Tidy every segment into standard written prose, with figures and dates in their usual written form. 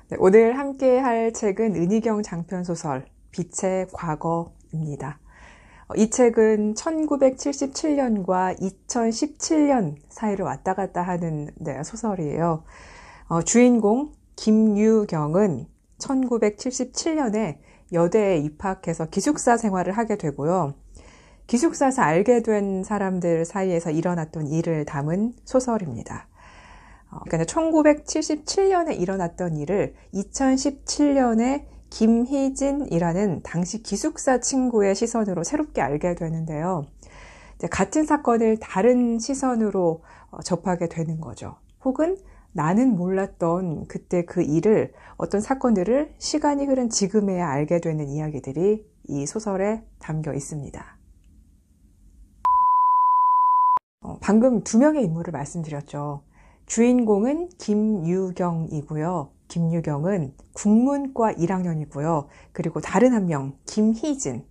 네, 오늘 함께 할 책은 은희경 장편소설 빛의 과거입니다. 이 책은 1977년과 2017년 사이를 왔다 갔다 하는 소설이에요. 주인공 김유경은 1977년에 여대에 입학해서 기숙사 생활을 하게 되고요. 기숙사에서 알게 된 사람들 사이에서 일어났던 일을 담은 소설입니다. 그러니까 1977년에 일어났던 일을 2017년에 김희진이라는 당시 기숙사 친구의 시선으로 새롭게 알게 되는데요. 같은 사건을 다른 시선으로 접하게 되는 거죠. 혹은 나는 몰랐던 그때 그 일을, 어떤 사건들을 시간이 흐른 지금에야 알게 되는 이야기들이 이 소설에 담겨 있습니다. 방금 두 명의 인물을 말씀드렸죠. 주인공은 김유경이고요. 김유경은 국문과 1학년이고요. 그리고 다른 한 명, 김희진.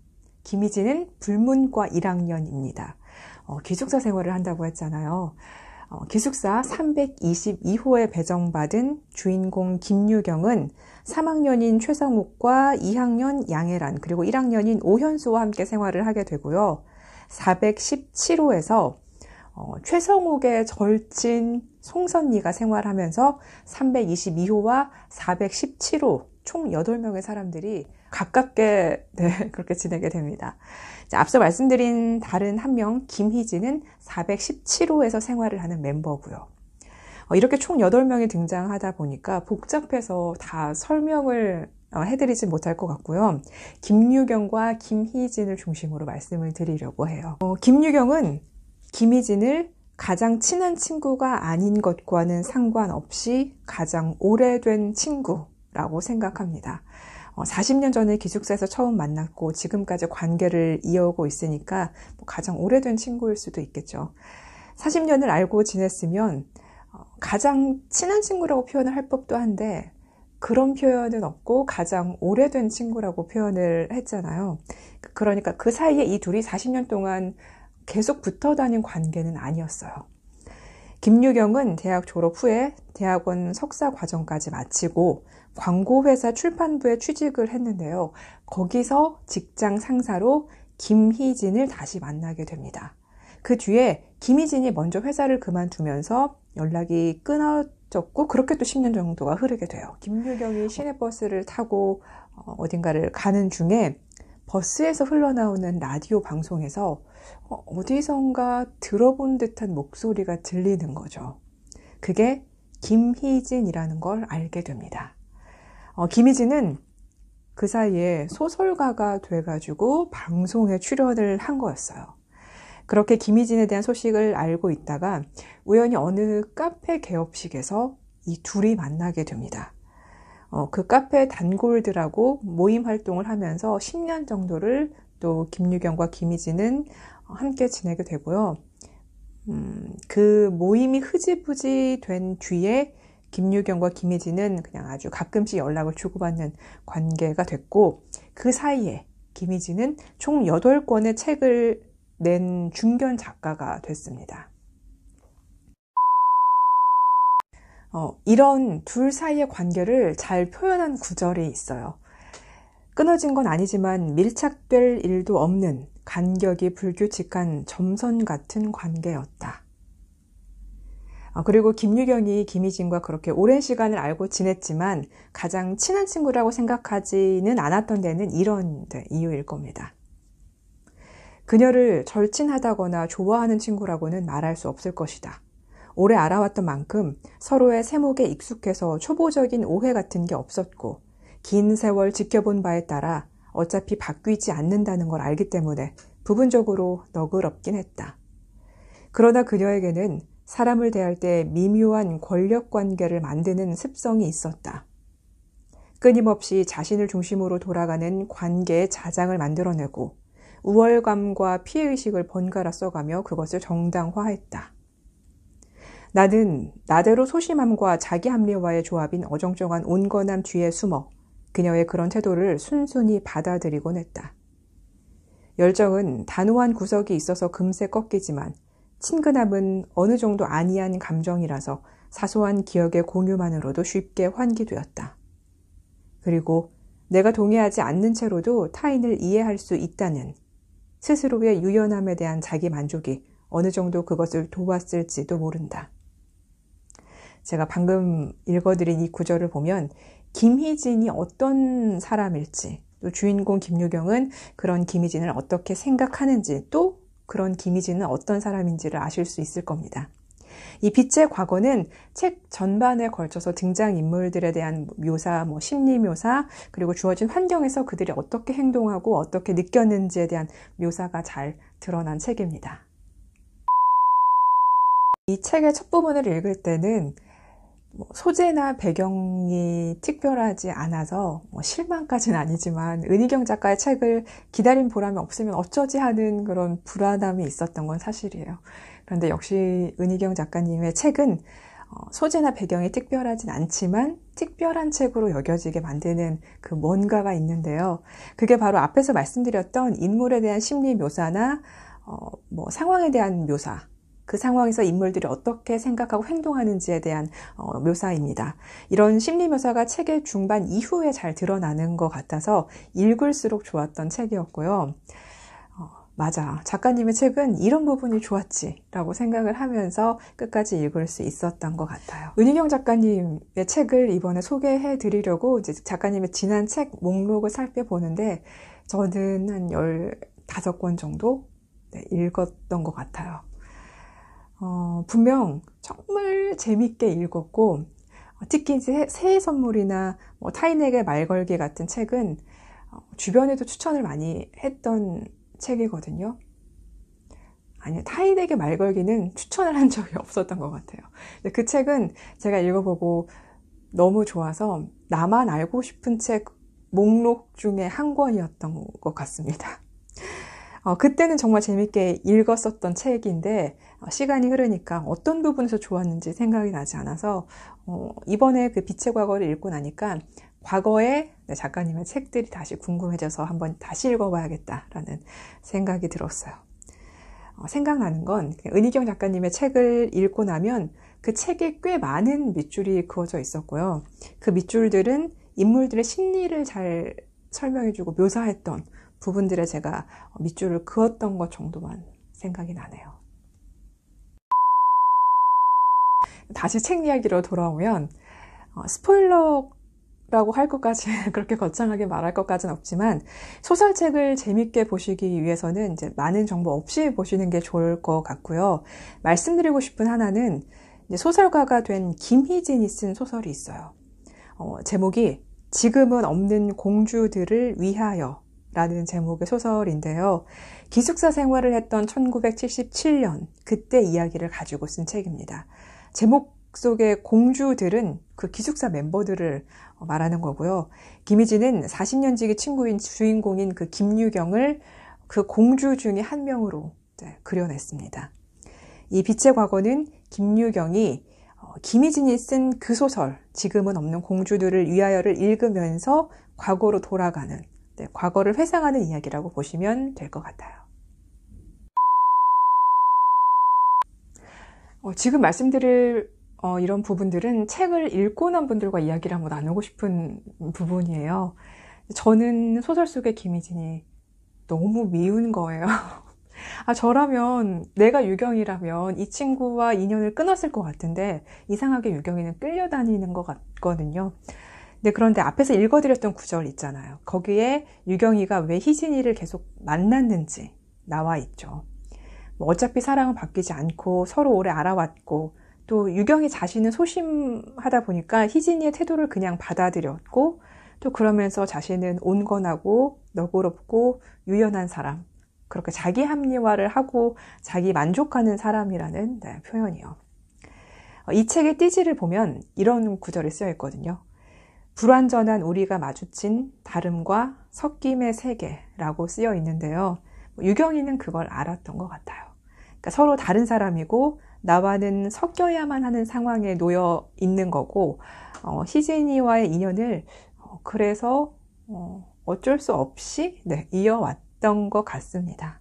김희진은 불문과 1학년입니다. 기숙사 생활을 한다고 했잖아요. 기숙사 322호에 배정받은 주인공 김유경은 3학년인 최성욱과 2학년 양혜란, 그리고 1학년인 오현수와 함께 생활을 하게 되고요. 417호에서 최성욱의 절친 송선미가 생활하면서 322호와 417호 총 8명의 사람들이 가깝게 그렇게 지내게 됩니다. 앞서 말씀드린 다른 한 명 김희진은 417호에서 생활을 하는 멤버고요. 이렇게 총 8명이 등장하다 보니까 복잡해서 다 설명을 해드리지 못할 것 같고요. 김유경과 김희진을 중심으로 말씀을 드리려고 해요. 김유경은 김희진을 가장 친한 친구가 아닌 것과는 상관없이 가장 오래된 친구라고 생각합니다. 40년 전에 기숙사에서 처음 만났고 지금까지 관계를 이어오고 있으니까 가장 오래된 친구일 수도 있겠죠. 40년을 알고 지냈으면 가장 친한 친구라고 표현을 할 법도 한데 그런 표현은 없고 가장 오래된 친구라고 표현을 했잖아요. 그러니까 그 사이에 이 둘이 40년 동안 계속 붙어 다닌 관계는 아니었어요. 김유경은 대학 졸업 후에 대학원 석사 과정까지 마치고 광고회사 출판부에 취직을 했는데요. 거기서 직장 상사로 김희진을 다시 만나게 됩니다. 그 뒤에 김희진이 먼저 회사를 그만두면서 연락이 끊어졌고 그렇게 또 10년 정도가 흐르게 돼요. 김유경이 시내버스를 타고 어딘가를 가는 중에 버스에서 흘러나오는 라디오 방송에서 어디선가 들어본 듯한 목소리가 들리는 거죠. 그게 김희진이라는 걸 알게 됩니다. 김희진은 그 사이에 소설가가 돼가지고 방송에 출연을 한 거였어요. 그렇게 김희진에 대한 소식을 알고 있다가 우연히 어느 카페 개업식에서 이 둘이 만나게 됩니다. 그 카페 단골들하고 모임 활동을 하면서 10년 정도를 또 김유경과 김희진은 함께 지내게 되고요. 그 모임이 흐지부지 된 뒤에 김유경과 김희진은 그냥 아주 가끔씩 연락을 주고받는 관계가 됐고 그 사이에 김희진은 총 8권의 책을 낸 중견 작가가 됐습니다. 이런 둘 사이의 관계를 잘 표현한 구절이 있어요. 끊어진 건 아니지만 밀착될 일도 없는 간격이 불규칙한 점선 같은 관계였다. 그리고 김유경이 김희진과 그렇게 오랜 시간을 알고 지냈지만 가장 친한 친구라고 생각하지는 않았던 데는 이런 이유일 겁니다. 그녀를 절친하다거나 좋아하는 친구라고는 말할 수 없을 것이다. 오래 알아왔던 만큼 서로의 세목에 익숙해서 초보적인 오해 같은 게 없었고 긴 세월 지켜본 바에 따라 어차피 바뀌지 않는다는 걸 알기 때문에 부분적으로 너그럽긴 했다. 그러나 그녀에게는 사람을 대할 때 미묘한 권력 관계를 만드는 습성이 있었다. 끊임없이 자신을 중심으로 돌아가는 관계의 자장을 만들어내고 우월감과 피해의식을 번갈아 써가며 그것을 정당화했다. 나는 나대로 소심함과 자기 합리화의 조합인 어정쩡한 온건함 뒤에 숨어 그녀의 그런 태도를 순순히 받아들이곤 했다. 열정은 단호한 구석이 있어서 금세 꺾이지만 친근함은 어느 정도 안이한 감정이라서 사소한 기억의 공유만으로도 쉽게 환기되었다. 그리고 내가 동의하지 않는 채로도 타인을 이해할 수 있다는 스스로의 유연함에 대한 자기 만족이 어느 정도 그것을 도왔을지도 모른다. 제가 방금 읽어드린 이 구절을 보면 김희진이 어떤 사람일지, 또 주인공 김유경은 그런 김희진을 어떻게 생각하는지, 또 그런 김희진은 어떤 사람인지를 아실 수 있을 겁니다. 이 빛의 과거는 책 전반에 걸쳐서 등장인물들에 대한 묘사, 심리 묘사, 그리고 주어진 환경에서 그들이 어떻게 행동하고 어떻게 느꼈는지에 대한 묘사가 잘 드러난 책입니다. 이 책의 첫 부분을 읽을 때는 소재나 배경이 특별하지 않아서 실망까지는 아니지만 은희경 작가의 책을 기다린 보람이 없으면 어쩌지 하는 그런 불안함이 있었던 건 사실이에요. 그런데 역시 은희경 작가님의 책은 소재나 배경이 특별하진 않지만 특별한 책으로 여겨지게 만드는 그 뭔가가 있는데요. 그게 바로 앞에서 말씀드렸던 인물에 대한 심리 묘사나 상황에 대한 묘사, 그 상황에서 인물들이 어떻게 생각하고 행동하는지에 대한 묘사입니다. 이런 심리 묘사가 책의 중반 이후에 잘 드러나는 것 같아서 읽을수록 좋았던 책이었고요. 맞아, 작가님의 책은 이런 부분이 좋았지 라고 생각을 하면서 끝까지 읽을 수 있었던 것 같아요. 은희경 작가님의 책을 이번에 소개해 드리려고 이제 작가님의 지난 책 목록을 살펴보는데 저는 한 15권 정도 읽었던 것 같아요. 분명 정말 재밌게 읽었고, 특히 이제 새해 선물이나 타인에게 말 걸기 같은 책은 주변에도 추천을 많이 했던 책이거든요. 아니, 타인에게 말 걸기는 추천을 한 적이 없었던 것 같아요. 근데 그 책은 제가 읽어보고 너무 좋아서 나만 알고 싶은 책 목록 중에 한 권이었던 것 같습니다. 그때는 정말 재밌게 읽었었던 책인데 시간이 흐르니까 어떤 부분에서 좋았는지 생각이 나지 않아서 이번에 그 빛의 과거를 읽고 나니까 과거의 작가님의 책들이 다시 궁금해져서 한번 다시 읽어봐야겠다라는 생각이 들었어요. 생각나는 건 은희경 작가님의 책을 읽고 나면 그 책에 꽤 많은 밑줄이 그어져 있었고요. 그 밑줄들은 인물들의 심리를 잘 설명해주고 묘사했던 부분들에 제가 밑줄을 그었던 것 정도만 생각이 나네요. 다시 책 이야기로 돌아오면 스포일러라고 할 것까지 그렇게 거창하게 말할 것까지는 없지만 소설책을 재밌게 보시기 위해서는 이제 많은 정보 없이 보시는 게 좋을 것 같고요. 말씀드리고 싶은 하나는 이제 소설가가 된 김희진이 쓴 소설이 있어요. 제목이 지금은 없는 공주들을 위하여 라는 제목의 소설인데요. 기숙사 생활을 했던 1977년 그때 이야기를 가지고 쓴 책입니다. 제목 속의 공주들은 그 기숙사 멤버들을 말하는 거고요. 김희진은 40년 지기 친구인 주인공인 그 김유경을 그 공주 중에 한 명으로 그려냈습니다. 이 빛의 과거는 김유경이 김희진이 쓴 그 소설 지금은 없는 공주들을 위하여를 읽으면서 과거로 돌아가는 과거를 회상하는 이야기라고 보시면 될 것 같아요. 지금 말씀드릴 이런 부분들은 책을 읽고 난 분들과 이야기를 한번 나누고 싶은 부분이에요. 저는 소설 속의 김희진이 너무 미운 거예요. 저라면 내가 유경이라면 이 친구와 인연을 끊었을 것 같은데 이상하게 유경이는 끌려다니는 것 같거든요. 그런데 앞에서 읽어드렸던 구절 있잖아요. 거기에 유경이가 왜 희진이를 계속 만났는지 나와 있죠. 어차피 사랑은 바뀌지 않고 서로 오래 알아왔고 또 유경이 자신은 소심하다 보니까 희진이의 태도를 그냥 받아들였고 또 그러면서 자신은 온건하고 너그럽고 유연한 사람, 그렇게 자기 합리화를 하고 자기 만족하는 사람이라는 표현이요. 이 책의 띠지를 보면 이런 구절이 쓰여 있거든요. 불완전한 우리가 마주친 다름과 섞임의 세계라고 쓰여 있는데요. 유경이는 그걸 알았던 것 같아요. 그러니까 서로 다른 사람이고 나와는 섞여야만 하는 상황에 놓여 있는 거고 희진이와의 인연을 그래서 어쩔 수 없이 이어왔던 것 같습니다.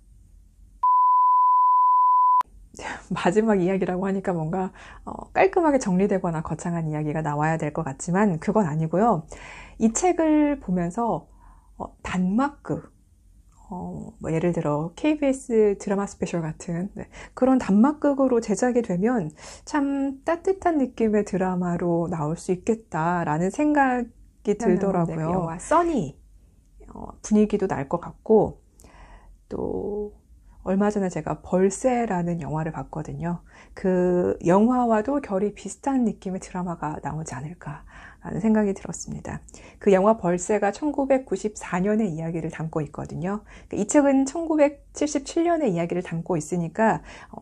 마지막 이야기라고 하니까 뭔가 깔끔하게 정리되거나 거창한 이야기가 나와야 될 것 같지만 그건 아니고요. 이 책을 보면서 단막극, 뭐 예를 들어 KBS 드라마 스페셜 같은 그런 단막극으로 제작이 되면 참 따뜻한 느낌의 드라마로 나올 수 있겠다라는 생각이 들더라고요. 영화 써니 분위기도 날 것 같고, 또 얼마 전에 제가 벌새라는 영화를 봤거든요. 그 영화와도 결이 비슷한 느낌의 드라마가 나오지 않을까라는 생각이 들었습니다. 그 영화 벌새가 1994년의 이야기를 담고 있거든요. 이 책은 1977년의 이야기를 담고 있으니까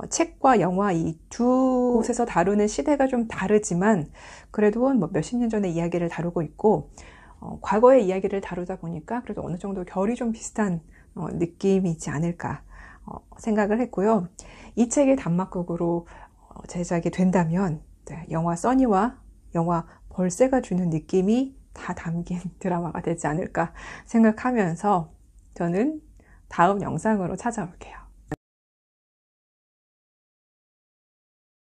책과 영화 이 두 곳에서 다루는 시대가 좀 다르지만 그래도 뭐 몇십 년 전의 이야기를 다루고 있고, 과거의 이야기를 다루다 보니까 그래도 어느 정도 결이 좀 비슷한 느낌이지 않을까 생각을 했고요. 이 책이 단막극으로 제작이 된다면 영화 써니와 영화 벌새가 주는 느낌이 다 담긴 드라마가 되지 않을까 생각하면서 저는 다음 영상으로 찾아올게요.